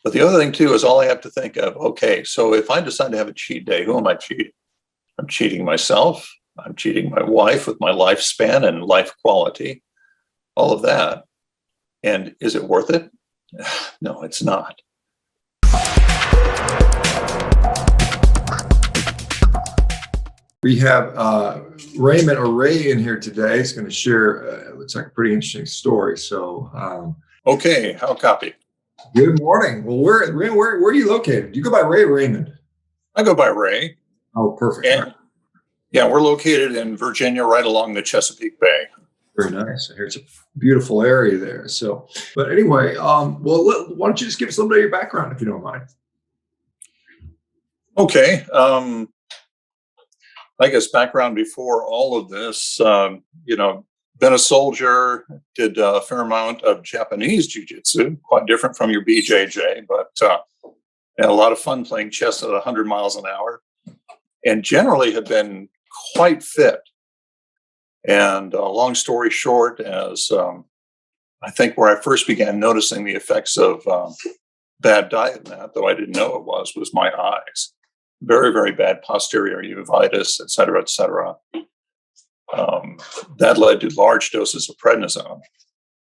But the other thing too is all I have to think of, okay, so if I decide to have a cheat day, who am I cheating? I'm cheating myself. I'm cheating my wife with my lifespan and life quality, all of that. And is it worth it? No, it's not. We have Raymond or Ray in here today. He's going to share, looks like a pretty interesting story. So, okay, how copy? Good morning. Well, where are you located? Do you go by Ray or Raymond? I go by Ray. Oh, perfect. And, yeah, we're located in Virginia, right along the Chesapeake Bay. Very nice. I hear it's a beautiful area there. So, but anyway, well, why don't you just give us a little bit of your background, if you don't mind? Okay. I guess background before all of this, been a soldier, did a fair amount of Japanese jiu-jitsu, quite different from your BJJ, but had a lot of fun playing chess at 100 miles an hour, and generally had been quite fit. And long story short, as I think where I first began noticing the effects of bad diet and that, though I didn't know it was my eyes. Very, very bad posterior uveitis, et cetera, et cetera. That led to large doses of prednisone.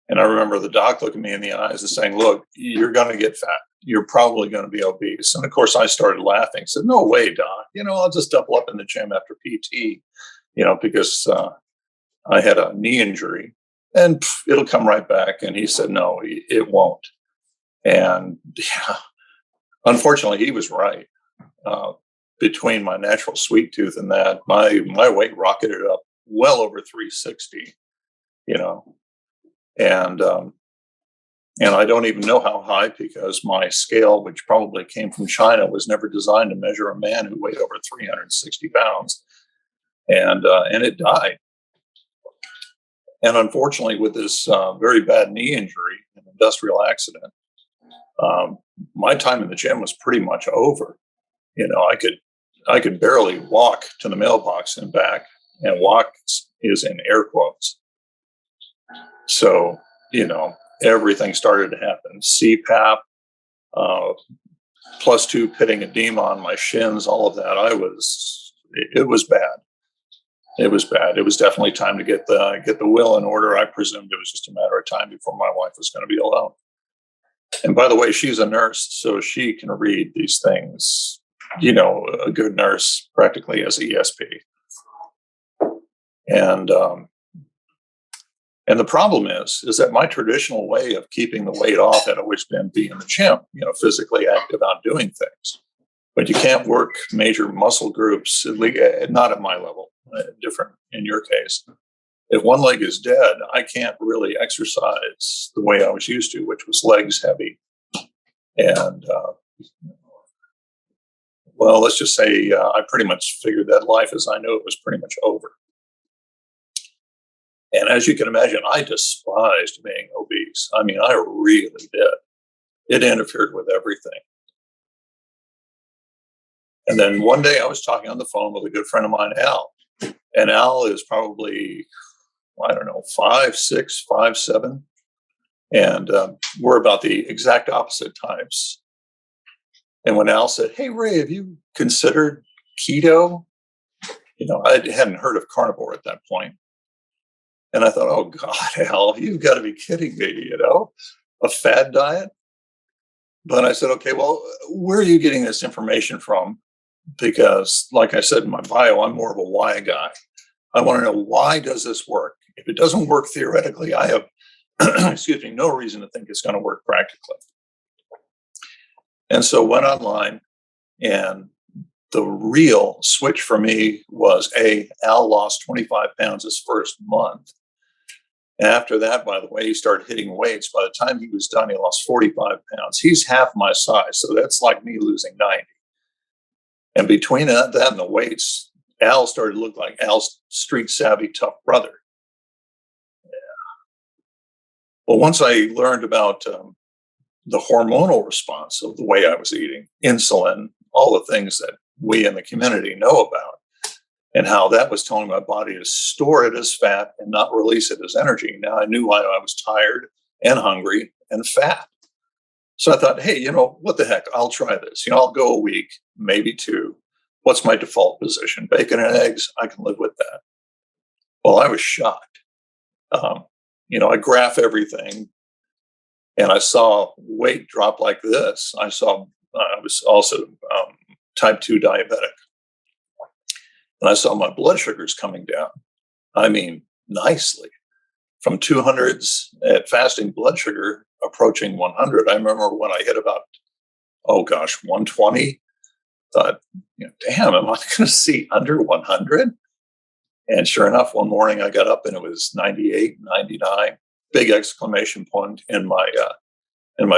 And I remember the doc looking me in the eyes and saying, look, you're going to get fat. You're probably going to be obese. And of course, I started laughing. I said, no way, doc. I'll just double up in the gym after PT, because I had a knee injury and it'll come right back. And he said, no, it won't. And yeah, unfortunately, he was right. Between my natural sweet tooth and that, my weight rocketed up well over 360, and I don't even know how high, because my scale, which probably came from China, was never designed to measure a man who weighed over 360 pounds, and it died. And unfortunately, with this very bad knee injury, an industrial accident, my time in the gym was pretty much over. I could barely walk to the mailbox and back, and walk is in air quotes. So, everything started to happen. CPAP, +2 pitting edema on my shins, all of that. It was bad. It was bad. It was definitely time to get the will in order. I presumed it was just a matter of time before my wife was going to be alone. And by the way, she's a nurse, so she can read these things. A good nurse practically as a ESP. And the problem is that my traditional way of keeping the weight off had always been being in the gym, physically active out doing things. But you can't work major muscle groups, at least not at my level, different in your case. If one leg is dead, I can't really exercise the way I was used to, which was legs heavy. And, well, let's just say I pretty much figured that life as I knew it was pretty much over. And as you can imagine, I despised being obese. I mean, I really did. It interfered with everything. And then one day I was talking on the phone with a good friend of mine, Al. And Al is probably, 5'6", 5'7". And we're about the exact opposite types. And when Al said, hey, Ray, have you considered keto? I hadn't heard of carnivore at that point. And I thought, oh, God, Al, you've got to be kidding me, a fad diet? But I said, okay, well, where are you getting this information from? Because like I said in my bio, I'm more of a why guy. I want to know, why does this work? If it doesn't work theoretically, I have, no reason to think it's going to work practically. And so went online, and the real switch for me was Al lost 25 pounds his first month. After that, by the way, he started hitting weights. By the time he was done, he lost 45 pounds. He's half my size, so that's like me losing 90. And between that and the weights, Al started to look like Al's street savvy, tough brother. Yeah. Well, once I learned about the hormonal response of the way I was eating, insulin, all the things that we in the community know about, and how that was telling my body to store it as fat and not release it as energy. Now I knew why I was tired and hungry and fat. So I thought, hey, what the heck? I'll try this. I'll go a week, maybe two. What's my default position? Bacon and eggs. I can live with that. Well, I was shocked. Um, I graph everything, and I saw weight drop like this. I was also type 2 diabetic, and I saw my blood sugars coming down. I mean, nicely from 200s at fasting blood sugar approaching 100. I remember when I hit about, 120, thought, damn, am I going to see under 100? And sure enough, one morning I got up and it was 98, 99, big exclamation point in my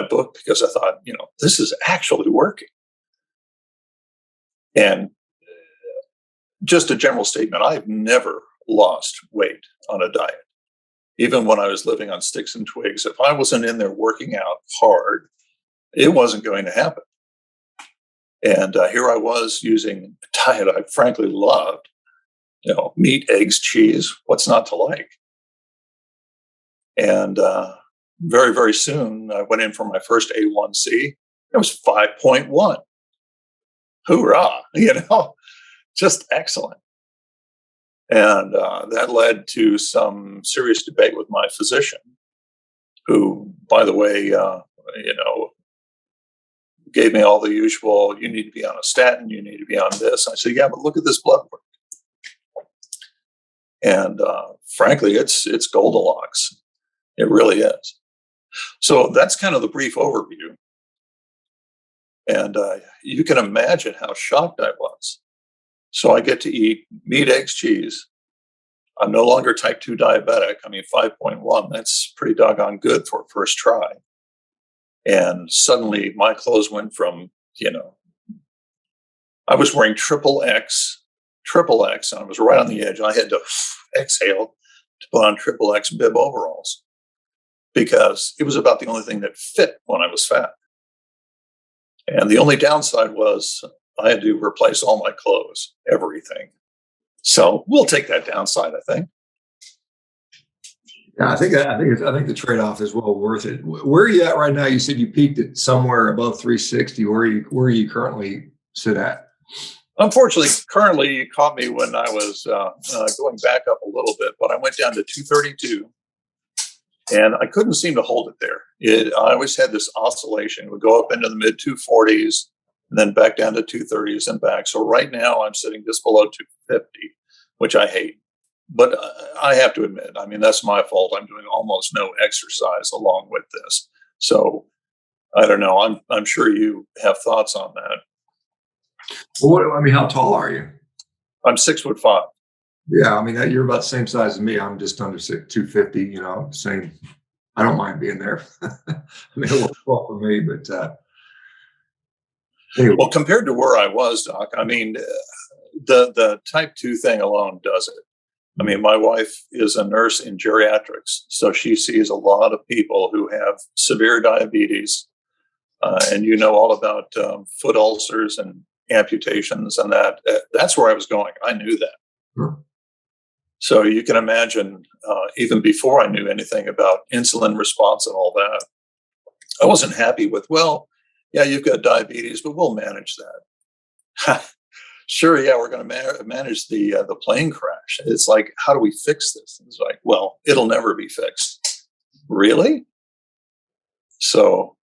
book, because I thought, this is actually working. And just a general statement, I've never lost weight on a diet. Even when I was living on sticks and twigs, if I wasn't in there working out hard, it wasn't going to happen. And here I was using a diet I frankly loved, meat, eggs, cheese, what's not to like? And very, very soon I went in for my first A1C. It was 5.1. Hoorah, just excellent. And that led to some serious debate with my physician, who, by the way, gave me all the usual, you need to be on a statin, you need to be on this. I said, yeah, but look at this blood work. And frankly, it's Goldilocks. It really is. So that's kind of the brief overview. And you can imagine how shocked I was. So I get to eat meat, eggs, cheese. I'm no longer type 2 diabetic. 5.1, that's pretty doggone good for a first try. And suddenly my clothes went from, I was wearing triple X, and I was right on the edge. I had to exhale to put on triple X bib overalls, because it was about the only thing that fit when I was fat. And the only downside was I had to replace all my clothes, everything. So we'll take that downside, I think. Yeah, I think the trade-off is well worth it. Where are you at right now? You said you peaked at somewhere above 360. Where are you currently sit at? Unfortunately, currently you caught me when I was going back up a little bit, but I went down to 232, and I couldn't seem to hold it there. I always had this oscillation. It would go up into the mid 240s, and then back down to 230s and back. So right now I'm sitting just below 250, which I hate. But I have to admit, that's my fault. I'm doing almost no exercise along with this. So I don't know. I'm sure you have thoughts on that. Well, how tall are you? I'm 6'5". Yeah, you're about the same size as me. I'm just under 250. Same. I don't mind being there. A little tall for me, but anyway. Well, compared to where I was, Doc, the type 2 thing alone does it. My wife is a nurse in geriatrics, so she sees a lot of people who have severe diabetes, and all about foot ulcers and amputations and that. That's where I was going. I knew that. Sure. So you can imagine, even before I knew anything about insulin response and all that, I wasn't happy with, yeah, you've got diabetes, but we'll manage that. Sure, yeah, we're going to manage the plane crash. It's like, how do we fix this? It's like, well, it'll never be fixed. Really? So,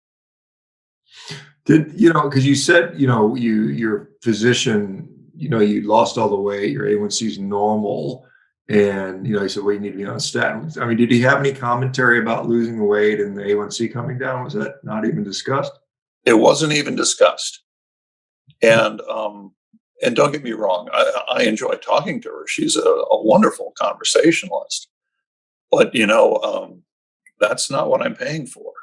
because you said, your physician, you lost all the weight, your A1C is normal, and he said, well, you need to be on statins. Did he have any commentary about losing the weight and the A1C coming down? Was that not even discussed? It wasn't even discussed. And don't get me wrong, I enjoy talking to her. She's a wonderful conversationalist. But, that's not what I'm paying for.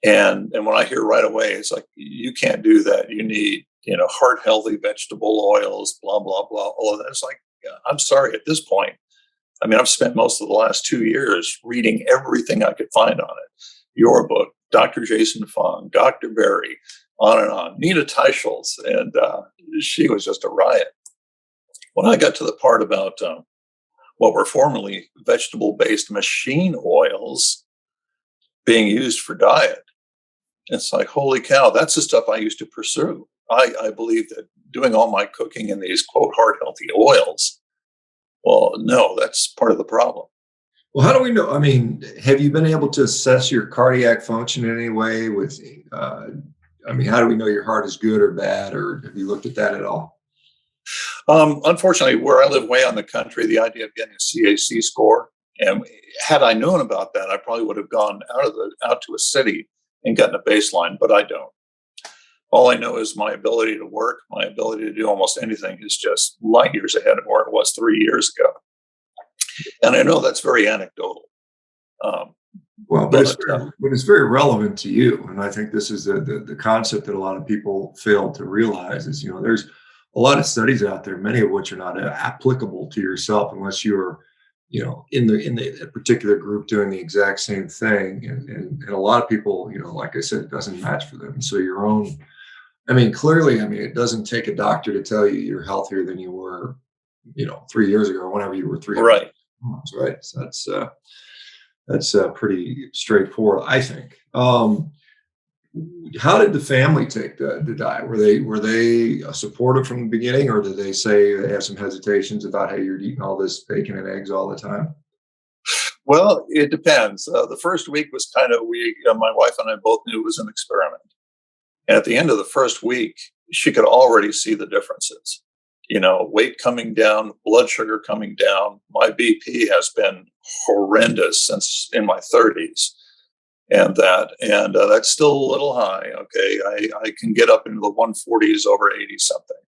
And when I hear right away, it's like, you can't do that. You need, heart-healthy vegetable oils, blah, blah, blah, all of that. It's like, I'm sorry, at this point, I've spent most of the last 2 years reading everything I could find on it. Your book, Dr. Jason Fung, Dr. Berry, on and on, Nina Teicholz, and she was just a riot. When I got to the part about what were formerly vegetable-based machine oils being used for diet, It's like, holy cow, that's the stuff I used to pursue. I believe that doing all my cooking in these quote heart healthy oils, well, no, that's part of the problem. Well, how do we know? I mean, have you been able to assess your cardiac function in any way with, uh, I mean, how do we know your heart is good or bad, or have you looked at that at all? Unfortunately, where I live way on the country, the idea of getting a CAC score, and had I known about that, I probably would have gone out to a city and gotten a baseline, but I don't. All I know is my ability to work, my ability to do almost anything is just light years ahead of where it was 3 years ago. And I know that's very anecdotal. Um, Well, but but it's very relevant to you, and I think this is the concept that a lot of people fail to realize is, there's a lot of studies out there, many of which are not applicable to yourself unless you're, in the particular group doing the exact same thing, and a lot of people, like I said, it doesn't match for them. So your own, I mean, clearly, I mean, it doesn't take a doctor to tell you you're healthier than you were, 3 years ago, or whenever you were 300 right. pounds, right? So that's pretty straightforward, I think. How did the family take the diet? Were they supportive from the beginning, or did they say they have some hesitations about, hey, you're eating all this bacon and eggs all the time? Well, it depends. The first week was kind of, my wife and I both knew it was an experiment. And at the end of the first week, she could already see the differences. Weight coming down, blood sugar coming down. My BP has been horrendous since in my 30s, and that's still a little high. Okay, I can get up into the 140s over 80 something.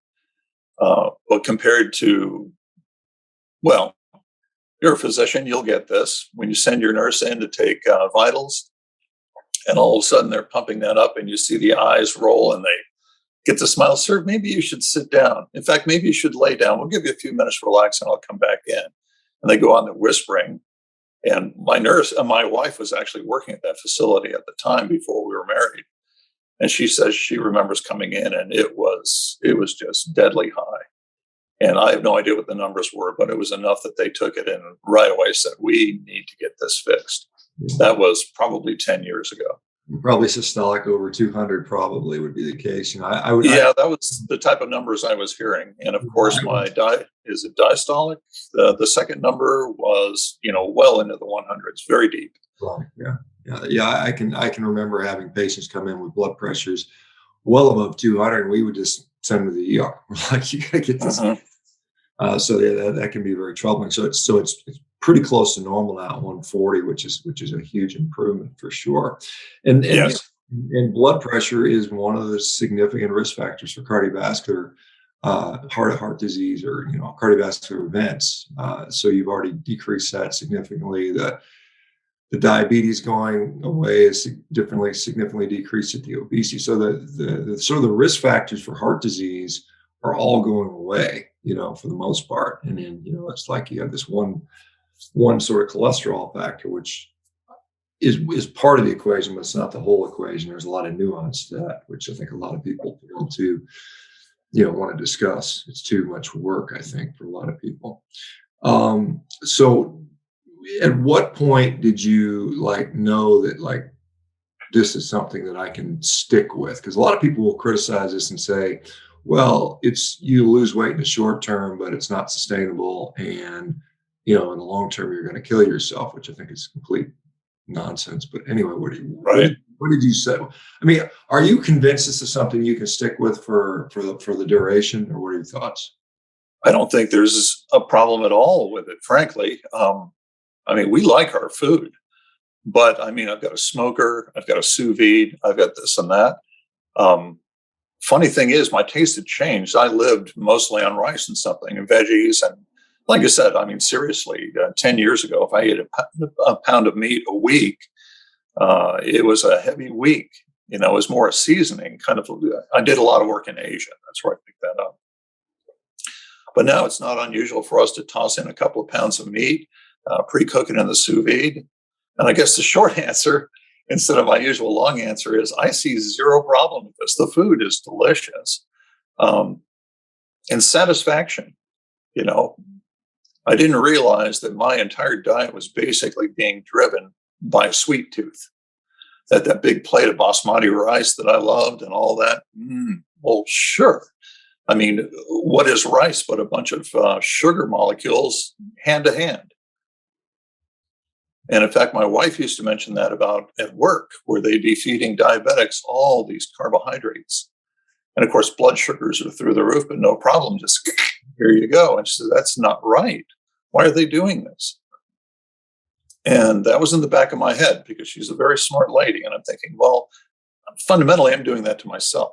But compared to, well, you're a physician, you'll get this when you send your nurse in to take vitals, and all of a sudden they're pumping that up, and you see the eyes roll, and they get the smile. Sir, maybe you should sit down. In fact, maybe you should lay down. We'll give you a few minutes to relax, and I'll come back in. And they go on the whispering. And my wife was actually working at that facility at the time before we were married. And she says she remembers coming in, and it was just deadly high. And I have no idea what the numbers were, but it was enough that they took it in and right away said, we need to get this fixed. That was probably 10 years ago. Probably systolic over 200 probably would be the case. Yeah, that was the type of numbers I was hearing. And of course, my is it diastolic? The second number was, well into the 100s, very deep. Right. Yeah. Yeah. Yeah. I can remember having patients come in with blood pressures well above 200, and we would just send them to the ER. Like, you gotta get this. So yeah, that can be very troubling. So it's pretty close to normal now, 140, which is a huge improvement for sure. And Yes. and blood pressure is one of the significant risk factors for cardiovascular heart disease, or cardiovascular events. So you've already decreased that significantly. The diabetes going away is significantly decreased at the obesity. So the sort of the risk factors for heart disease are all going away, for the most part. And then, it's like you have this one sort of cholesterol factor, which is part of the equation, but it's not the whole equation. There's a lot of nuance to that, which I think a lot of people fail to, want to discuss. It's too much work, I think, for a lot of people. So at what point did you know that this is something that I can stick with? Because a lot of people will criticize this and say, well, it's you lose weight in the short term, but it's not sustainable. And, in the long term, you're going to kill yourself, which I think is complete nonsense. But anyway, Right. what did you say? I mean, are you convinced this is something you can stick with for the duration, or what are your thoughts? I don't think there's a problem at all with it, frankly. We like our food, but I've got a smoker, I've got a sous vide, I've got this and that. Funny thing is, my taste had changed. I lived mostly on rice and something and veggies. And like I said, seriously, 10 years ago, if I ate a pound of meat a week, it was a heavy week. It was more a seasoning kind of. I did a lot of work in Asia. That's where I picked that up. But now it's not unusual for us to toss in a couple of pounds of meat, pre-cook it in the sous vide. And I guess the short answer, instead of my usual long answer, is I see zero problem with this. The food is delicious. And satisfaction. I didn't realize that my entire diet was basically being driven by a sweet tooth. that big plate of basmati rice that I loved and all that. Well, sure. I mean, what is rice but a bunch of sugar molecules hand to hand? And in fact, my wife used to mention that about at work, where they'd be feeding diabetics all these carbohydrates. And of course, blood sugars are through the roof, but no problem. Just here you go. And she said, that's not right. Why are they doing this? And that was in the back of my head because she's a very smart lady. And I'm thinking, well, fundamentally, I'm doing that to myself.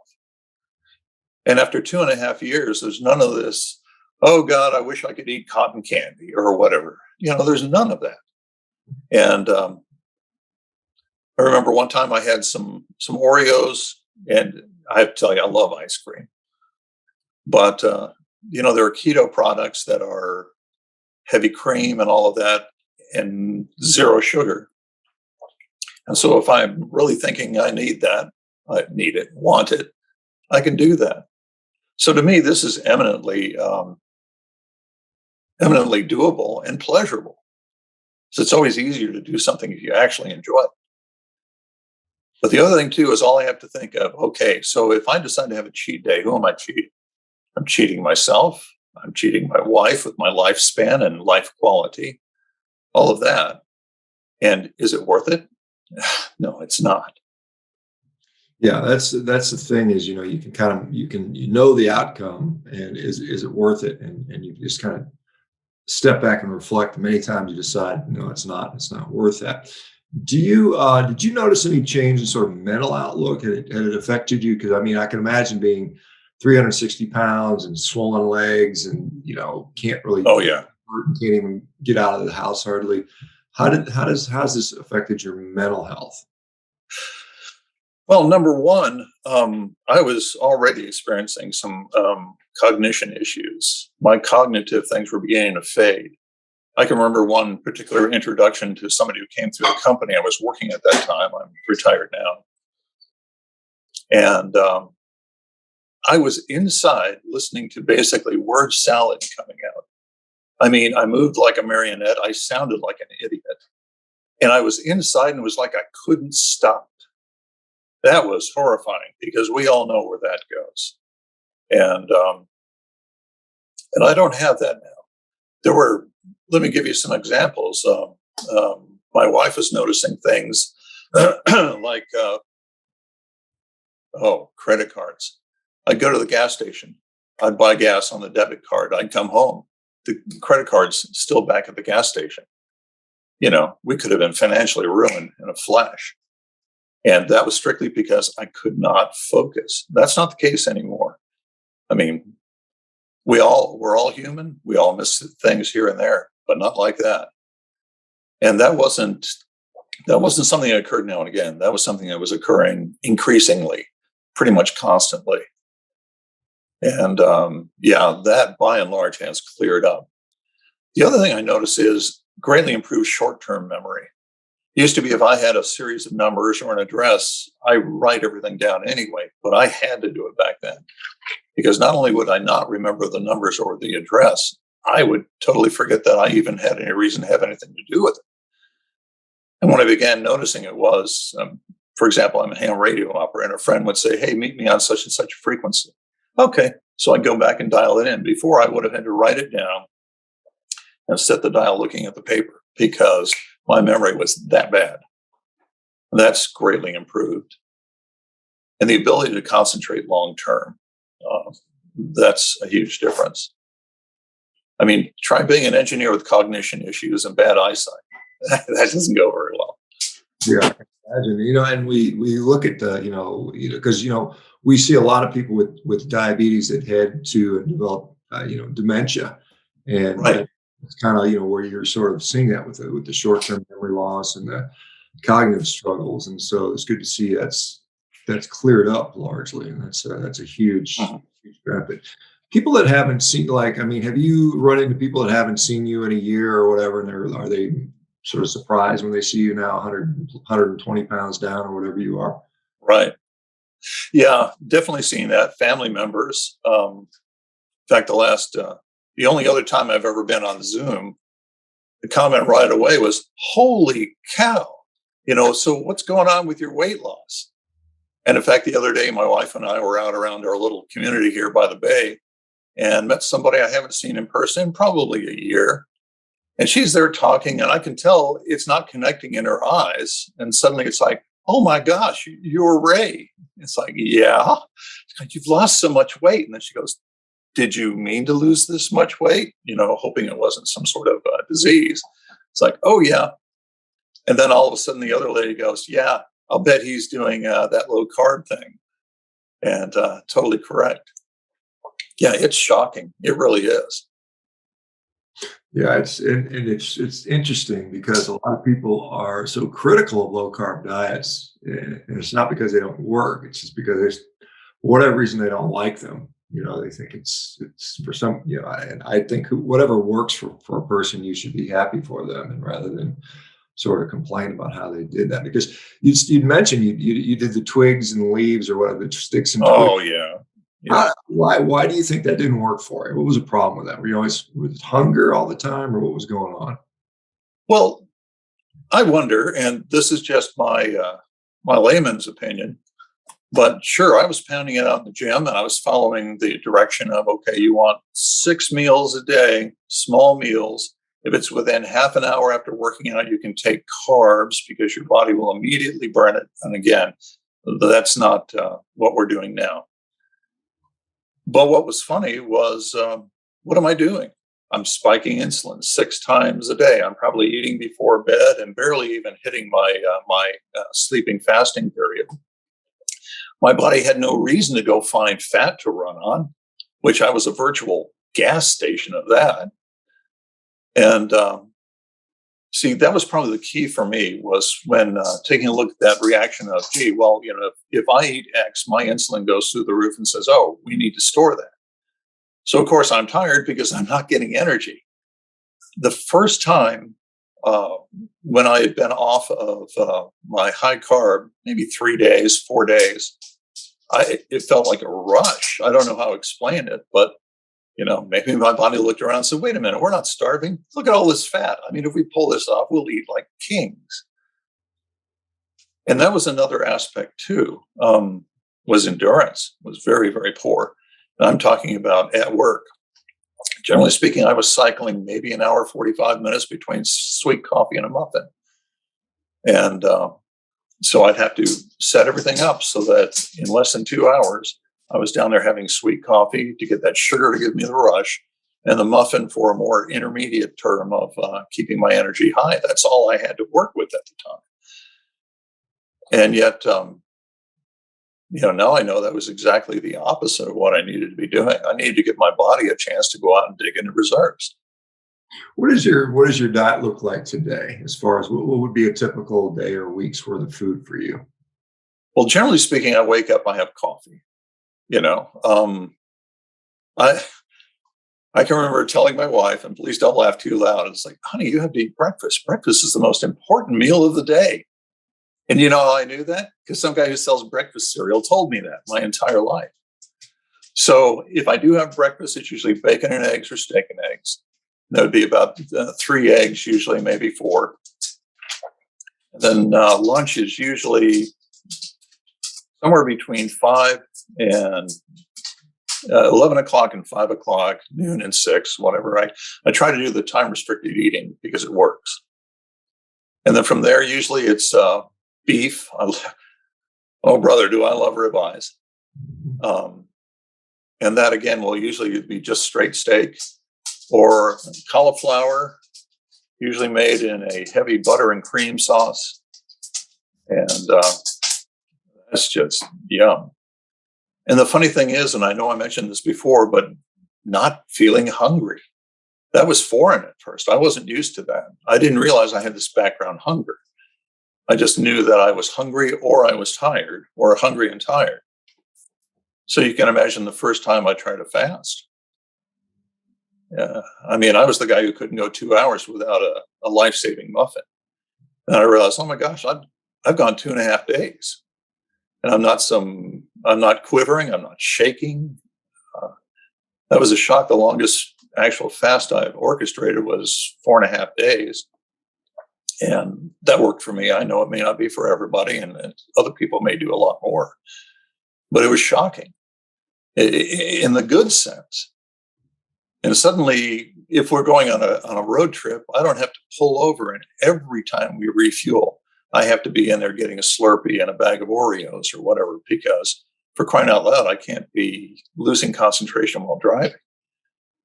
And after 2.5 years, there's none of this, oh God, I wish I could eat cotton candy or whatever. There's none of that. And I remember one time I had some Oreos, and I have to tell you, I love ice cream. But, there are keto products that are heavy cream and all of that and zero sugar. And so if I'm really thinking I need that, I need it, want it, I can do that. So to me, this is eminently doable and pleasurable. So it's always easier to do something if you actually enjoy it. But the other thing too is all I have to think of, okay, so if I decide to have a cheat day, who am I cheating? I'm cheating myself. I'm cheating my wife with my lifespan and life quality, all of that. And is it worth it? No, it's not. Yeah, that's the thing is, you can kind of, the outcome, and is it worth it? And you just kind of step back and reflect. Many times you decide, no, it's not worth that. Did you notice any change in sort of mental outlook? Had it affected you? Because I mean, I can imagine being 360 pounds and swollen legs and, can't really, oh yeah, can't even get out of the house hardly. How's this affected your mental health? Well, number one, I was already experiencing some cognition issues. My cognitive things were beginning to fade. I can remember one particular introduction to somebody who came through the company I was working at that time. I'm retired now. And I was inside listening to basically word salad coming out. I mean, I moved like a marionette. I sounded like an idiot. And I was inside and it was like I couldn't stop. That was horrifying because we all know where that goes. And I don't have that now. Let me give you some examples. My wife was noticing things like, credit cards. I'd go to the gas station. I'd buy gas on the debit card. I'd come home. The credit card's still back at the gas station. We could have been financially ruined in a flash. And that was strictly because I could not focus. That's not the case anymore. I mean, we're all human. We all miss things here and there, but not like that. And that wasn't something that occurred now and again. That was something that was occurring increasingly, pretty much constantly. And that by and large has cleared up. The other thing I notice is greatly improved short-term memory. It used to be if I had a series of numbers or an address, I write everything down anyway, but I had to do it back then because not only would I not remember the numbers or the address, I would totally forget that I even had any reason to have anything to do with it. And when I began noticing it was, for example, I'm a ham radio operator, and a friend would say, hey, meet me on such and such a frequency. Okay, so I'd go back and dial it in. Before, I would have had to write it down and set the dial looking at the paper because my memory was that bad. And that's greatly improved. And the ability to concentrate long term, that's a huge difference. I mean, try being an engineer with cognition issues and bad eyesight. That doesn't go very well. Yeah, I can imagine. And we look at the, because we see a lot of people with diabetes that head to and develop dementia, and right. It's kind of where you're sort of seeing that with the short-term memory loss and the cognitive struggles, and so it's good to see that's cleared up largely, and that's a huge benefit. People that haven't seen, have you run into people that haven't seen you in a year or whatever, and are they sort of surprised when they see you now 120 pounds down or whatever you are? Right. Yeah, definitely seen that. Family members. In fact, the only other time I've ever been on Zoom, the comment right away was, holy cow, So what's going on with your weight loss? And in fact, the other day, my wife and I were out around our little community here by the bay and met somebody I haven't seen in person in probably a year. And she's there talking, and I can tell it's not connecting in her eyes. And suddenly it's like, oh my gosh, you're Ray. It's like, yeah. It's like, you've lost so much weight. And then she goes, did you mean to lose this much weight? Hoping it wasn't some sort of disease. It's like, oh yeah. And then all of a sudden the other lady goes, yeah, I'll bet he's doing that low carb thing. And totally correct. Yeah, it's shocking. It really is. Yeah, it's interesting because a lot of people are so critical of low carb diets, and it's not because they don't work. It's just because there's for whatever reason they don't like them. They think it's for some. And I think whatever works for a person, you should be happy for them, and rather than sort of complain about how they did that. Because you'd mentioned you did the twigs and leaves or whatever, the sticks and twigs. Oh yeah. Yeah. Why do you think that didn't work for you? What was the problem with that? Were you always with hunger all the time, or what was going on? Well, I wonder, and this is just my layman's opinion, but sure, I was pounding it out in the gym, and I was following the direction of, okay, you want 6 meals a day, small meals. If it's within half an hour after working out, you can take carbs because your body will immediately burn it. And again, that's not what we're doing now. But what was funny was, what am I doing? I'm spiking insulin 6 times a day. I'm probably eating before bed and barely even hitting my sleeping fasting period. My body had no reason to go find fat to run on, which I was a virtual gas station of that. And see, that was probably the key for me, was when taking a look at that reaction of, gee, well, if I eat X, my insulin goes through the roof and says, oh, we need to store that. So, of course, I'm tired because I'm not getting energy. The first time when I had been off of my high carb, maybe 3 days, 4 days, it felt like a rush. I don't know how to explain it, but maybe my body looked around and said, wait a minute, we're not starving. Look at all this fat. I mean, if we pull this off, we'll eat like kings. And that was another aspect too, was endurance, was very, very poor. And I'm talking about at work. Generally speaking, I was cycling maybe an hour, 45 minutes between sweet coffee and a muffin. And so I'd have to set everything up so that in less than 2 hours, I was down there having sweet coffee to get that sugar to give me the rush, and the muffin for a more intermediate term of keeping my energy high. That's all I had to work with at the time. And yet, now I know that was exactly the opposite of what I needed to be doing. I needed to give my body a chance to go out and dig into reserves. What does your diet look like today, as far as what would be a typical day or week's worth of food for you? Well, generally speaking, I wake up, I have coffee. I can remember telling my wife, and please don't laugh too loud, it's like, honey, you have to eat breakfast. Breakfast is the most important meal of the day. And you know how I knew that? Because some guy who sells breakfast cereal told me that my entire life. So if I do have breakfast, it's usually bacon and eggs or steak and eggs. That would be about 3 eggs, usually maybe 4. And then lunch is usually somewhere between 5 and 11 o'clock and 5 o'clock, noon and 6, whatever. I try to do the time restricted eating because it works. And then from there, usually it's beef. Oh, brother, do I love ribeyes. And that, again, will usually be just straight steak or cauliflower, usually made in a heavy butter and cream sauce. And that's just yum. And the funny thing is, and I know I mentioned this before, but not feeling hungry. That was foreign at first. I wasn't used to that. I didn't realize I had this background hunger. I just knew that I was hungry or I was tired, or hungry and tired. So you can imagine the first time I tried to fast. I was the guy who couldn't go 2 hours without a life-saving muffin. And I realized, oh my gosh, I've gone 2.5 days. And I'm not quivering, I'm not shaking. That was a shock. The longest actual fast I've orchestrated was 4.5 days. And that worked for me. I know it may not be for everybody, and other people may do a lot more. But it was shocking in the good sense. And suddenly, if we're going on a road trip, I don't have to pull over. And every time we refuel, I have to be in there getting a Slurpee and a bag of Oreos or whatever, because for crying out loud, I can't be losing concentration while driving.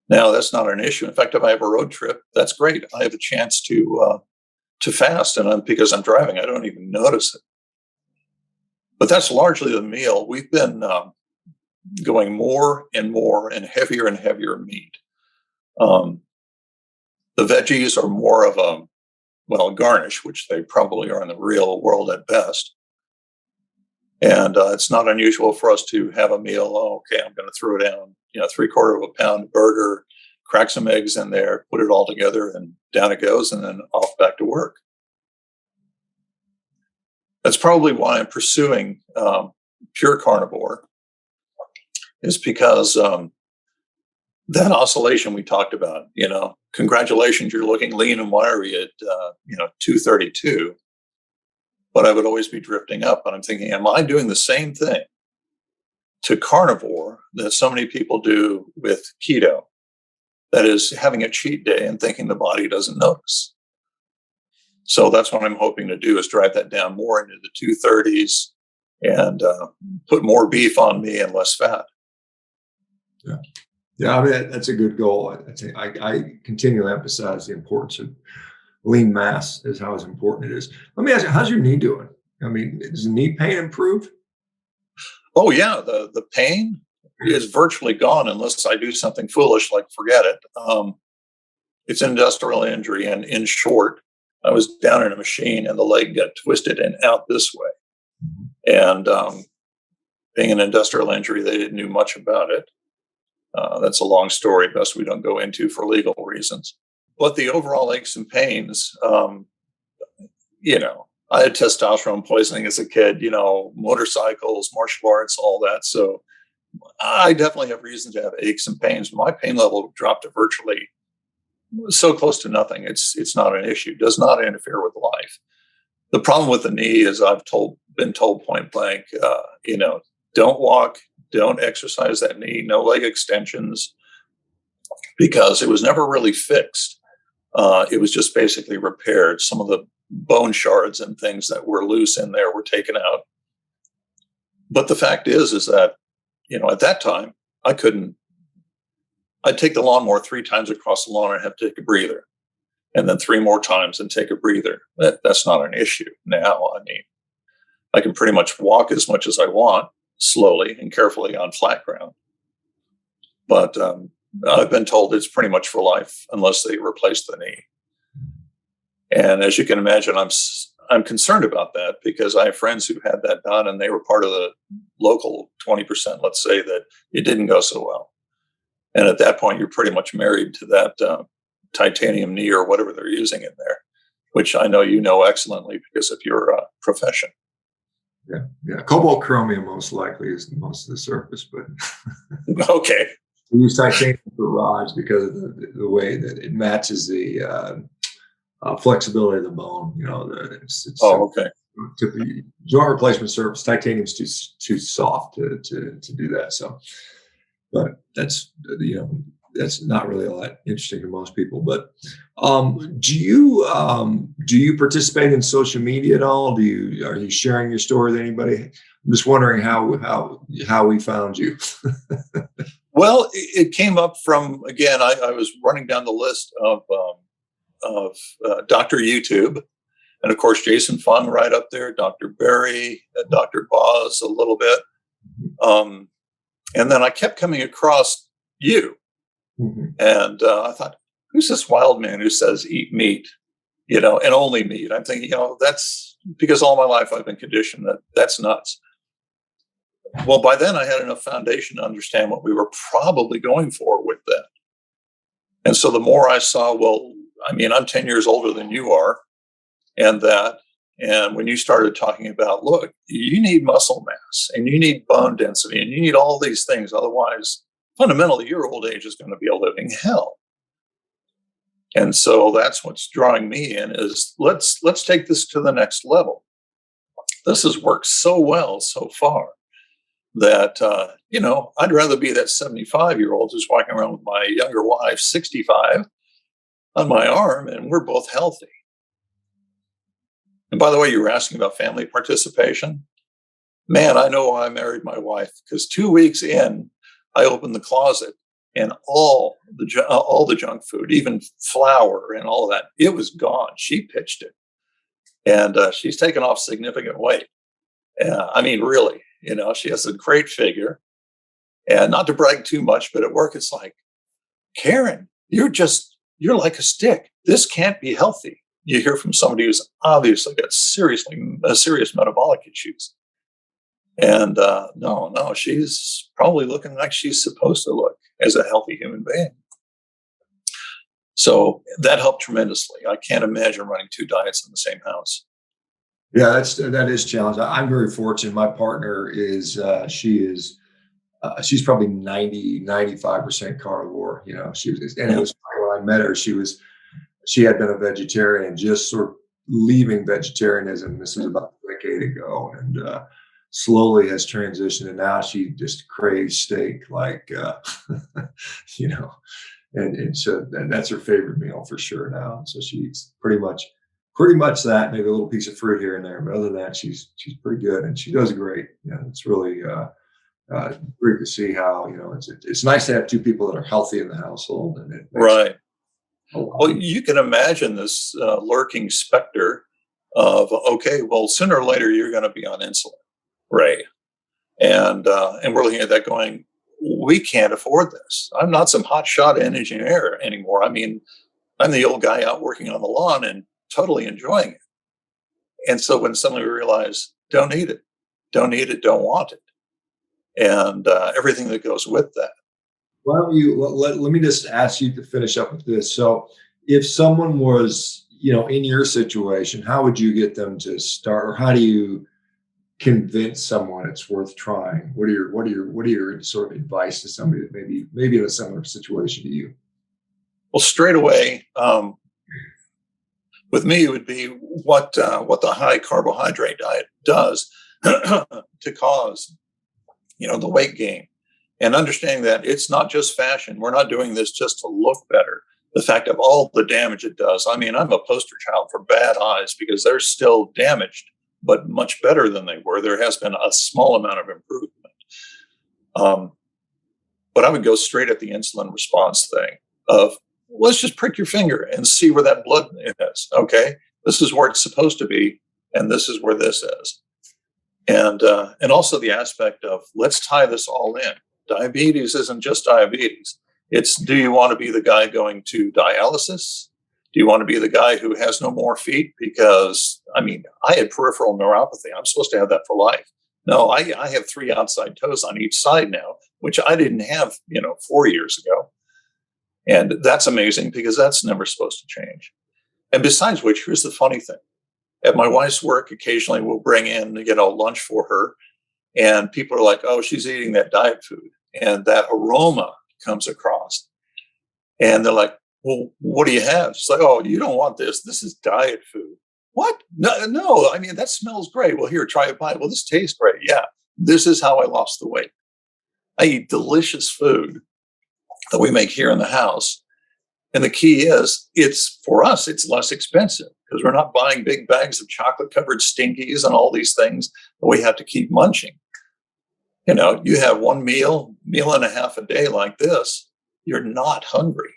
Now, that's not an issue. In fact, if I have a road trip, that's great. I have a chance to fast, and because I'm driving, I don't even notice it. But that's largely the meal. We've been going more and more and heavier meat. The veggies are more of a garnish, which they probably are in the real world at best. And it's not unusual for us to have a meal. Oh, okay, I'm going to throw down, 3/4 of a pound burger, crack some eggs in there, put it all together, and down it goes, and then off back to work. That's probably why I'm pursuing pure carnivore, is because that oscillation we talked about, congratulations, you're looking lean and wiry at, 232. But I would always be drifting up. And I'm thinking, am I doing the same thing to carnivore that so many people do with keto? That is, having a cheat day and thinking the body doesn't notice. So that's what I'm hoping to do, is drive that down more into the 230s and put more beef on me and less fat. Yeah. Yeah, I mean, that's a good goal. I continually emphasize the importance of lean mass, is how important it is. Let me ask you, how's your knee doing? I mean, does the knee pain improve? Oh yeah, the pain is virtually gone unless I do something foolish like forget it. It's an industrial injury, and in short, I was down in a machine and the leg got twisted and out this way. And being an industrial injury, they didn't do much about it. That's a long story, best we don't go into for legal reasons. But the overall aches and pains, I had testosterone poisoning as a kid, motorcycles, martial arts, all that. So I definitely have reason to have aches and pains. My pain level dropped to virtually so close to nothing. It's not an issue. It does not interfere with life. The problem with the knee is been told point blank, don't walk, don't exercise that knee, no leg extensions, because it was never really fixed. It was just basically repaired. Some of the bone shards and things that were loose in there were taken out. But the fact is that, at that time, I'd take the lawnmower 3 times across the lawn and have to take a breather, and then 3 more times and take a breather. That's not an issue now. I mean, I can pretty much walk as much as I want, slowly and carefully on flat ground. But I've been told it's pretty much for life unless they replace the knee. And as you can imagine, I'm concerned about that, because I have friends who had that done and they were part of the local 20%, let's say, that it didn't go so well. And at that point, you're pretty much married to that titanium knee or whatever they're using in there, which I know you know excellently because of your profession. Yeah. Cobalt chromium most likely is most of the surface, but Okay. we use titanium for rods because of the way that it matches the flexibility of the bone. Okay. Typically, joint replacement surface, titanium is too soft to do that. So, but that's not really all that interesting to most people. But do you participate in social media at all? Are you sharing your story with anybody? I'm just wondering how we found you. Well, it came up from, again, I was running down the list of Dr. YouTube. And of course, Jason Fung right up there, Dr. Berry, Dr. Boz a little bit. And then I kept coming across you. Mm-hmm. And I thought, who's this wild man who says eat meat, and only meat? I'm thinking, that's because all my life I've been conditioned that that's nuts. Well, by then I had enough foundation to understand what we were probably going for with that. And so the more I saw, I'm 10 years older than you are. And when you started talking about, look, you need muscle mass and you need bone density and you need all these things. Otherwise, fundamentally, your old age is going to be a living hell. And so that's what's drawing me in is let's take this to the next level. This has worked so well so far that I'd rather be that 75-year-old who's walking around with my younger wife, 65, on my arm, and we're both healthy. And by the way, you were asking about family participation. Man, I know why I married my wife, because 2 weeks in, I opened the closet and all the junk food, even flour and all of that, it was gone. She pitched it, and she's taken off significant weight. I mean, really, she has a great figure. And not to brag too much, but at work, it's like, Karen, you're like a stick. This can't be healthy. You hear from somebody who's obviously got serious metabolic issues. And no, she's probably looking like she's supposed to look as a healthy human being. So that helped tremendously. I can't imagine running 2 diets in the same house. Yeah, that is challenging. I'm very fortunate. My partner is she's probably 95% carnivore. She was, and it was funny when I met her. She had been a vegetarian, just sort of leaving vegetarianism. This was about a decade ago, and slowly has transitioned, and now she just craves steak, like and so that's her favorite meal for sure now. So she eats pretty much that, maybe a little piece of fruit here and there, but other than that, she's pretty good, and she does great. It's really great to see how it's nice to have 2 people that are healthy in the household, and it makes Right. Well, you can imagine this lurking specter of, okay, well, sooner or later you're going to be on insulin, Ray, and we're looking at that going, we can't afford this. I'm not some hotshot engineer anymore. I mean, I'm the old guy out working on the lawn and totally enjoying it. And so when suddenly we realize, don't need it, don't want it, and everything that goes with that. Why don't you let me just ask you to finish up with this. So if someone was, in your situation, how would you get them to start, or how do you convince someone it's worth trying? What are your sort of advice to somebody that maybe in a similar situation to you? Well, straight away, with me, it would be what the high carbohydrate diet does to cause, the weight gain. And understanding that it's not just fashion. We're not doing this just to look better. The fact of all the damage it does. I mean, I'm a poster child for bad eyes because they're still damaged, but much better than they were. There has been a small amount of improvement. But I would go straight at the insulin response thing of, let's just prick your finger and see where that blood is. Okay, this is where it's supposed to be, and this is where this is. And also the aspect of, let's tie this all in. Diabetes isn't just diabetes. It's, do you want to be the guy going to dialysis? Do you want to be the guy who has no more feet? Because, I mean, I had peripheral neuropathy. I'm supposed to have that for life. No, I have 3 outside toes on each side now, which I didn't have, 4 years ago. And that's amazing because that's never supposed to change. And besides which, here's the funny thing. At my wife's work, occasionally we'll bring in, lunch for her. And people are like, oh, she's eating that diet food. And that aroma comes across. And they're like, well, what do you have? It's like, oh, you don't want this. This is diet food. What? No. I mean, that smells great. Well, here, try it. Well, this tastes great. Yeah. This is how I lost the weight. I eat delicious food that we make here in the house. And the key is, for us, it's less expensive because we're not buying big bags of chocolate covered Stinkies and all these things that we have to keep munching. You have one meal and a half a day like this, you're not hungry,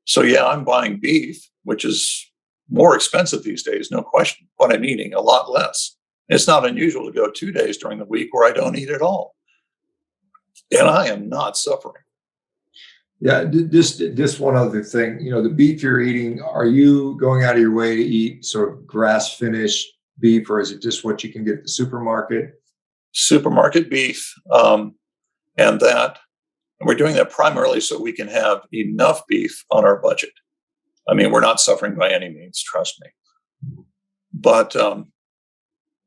So yeah, I'm buying beef, which is more expensive these days, no question, but I'm eating a lot less. It's not unusual to go 2 days during the week where I don't eat at all. And I am not suffering. Yeah, just one other thing. The beef you're eating, are you going out of your way to eat sort of grass finished beef, or is it just what you can get at the supermarket? Supermarket beef, and we're doing that primarily so we can have enough beef on our budget. I mean, we're not suffering by any means, trust me. But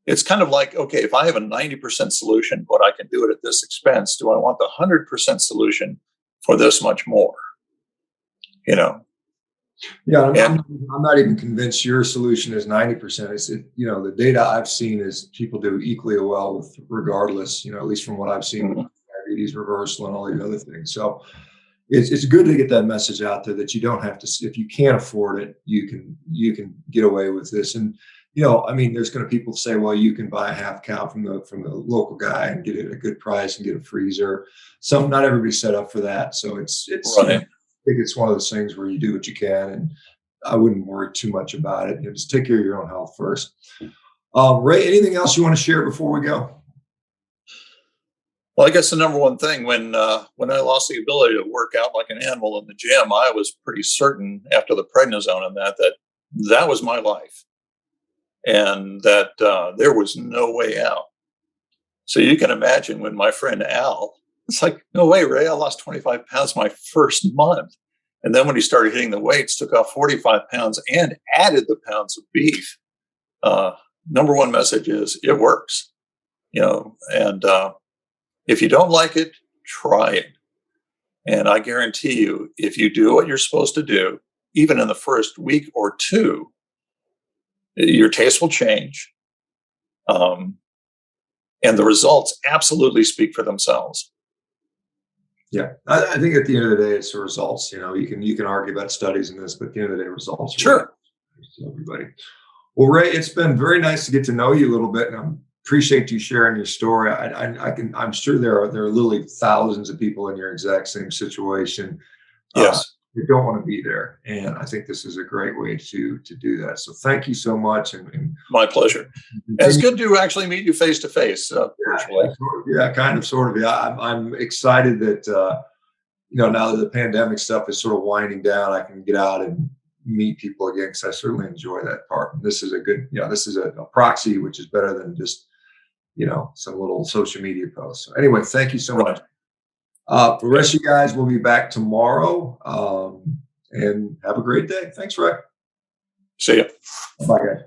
it's kind of like, okay, if I have a 90% solution, but I can do it at this expense, do I want the 100% solution for this much more? you know, Yeah, and I'm not even convinced your solution is 90%. The data I've seen is people do equally well with regardless, at least from what I've seen with mhm, diabetes reversal and all these other things. So it's good to get that message out there that you don't have to, if you can't afford it, you can get away with this. And I mean, there's going to people say, well, you can buy a half cow from the local guy and get it at a good price and get a freezer. Not everybody's set up for that. So it's right. I think it's one of those things where you do what you can, and I wouldn't worry too much about it. Just take care of your own health first. Ray, anything else you want to share before we go? Well, I guess the number one thing when I lost the ability to work out like an animal in the gym, I was pretty certain after the prednisone and that was my life, and that there was no way out. So you can imagine when my friend Al, it's like, no way, Ray, I lost 25 pounds my first month. And then when he started hitting the weights, took off 45 pounds and added the pounds of beef. Uh, Number one message is it works, and if you don't like it, try it. And I guarantee you, if you do what you're supposed to do, even in the first week or two, your taste will change. Um, and the results absolutely speak for themselves. Yeah, I think at the end of the day, it's the results. You can argue about studies in this, but at the end of the day, results are what Sure. matters to everybody. Well, Ray, it's been very nice to get to know you a little bit, and I appreciate you sharing your story. I'm sure there are literally thousands of people in your exact same situation uh, Yes. who don't want to be there, and I think this is a great way to do that. So, thank you so much, and My pleasure. And it's continue. good to actually meet you face to face Yeah, virtually. yeah, kind of, sort of. Yeah, I'm excited that now that the pandemic stuff is sort of winding down, I can get out and meet people again because I certainly enjoy that part. And this is a good, this is a proxy, which is better than just some little social media posts. So anyway, thank you so much. Right. For the rest of you guys, we'll be back tomorrow. And have a great day. Thanks, Ray. See ya. Bye, guys.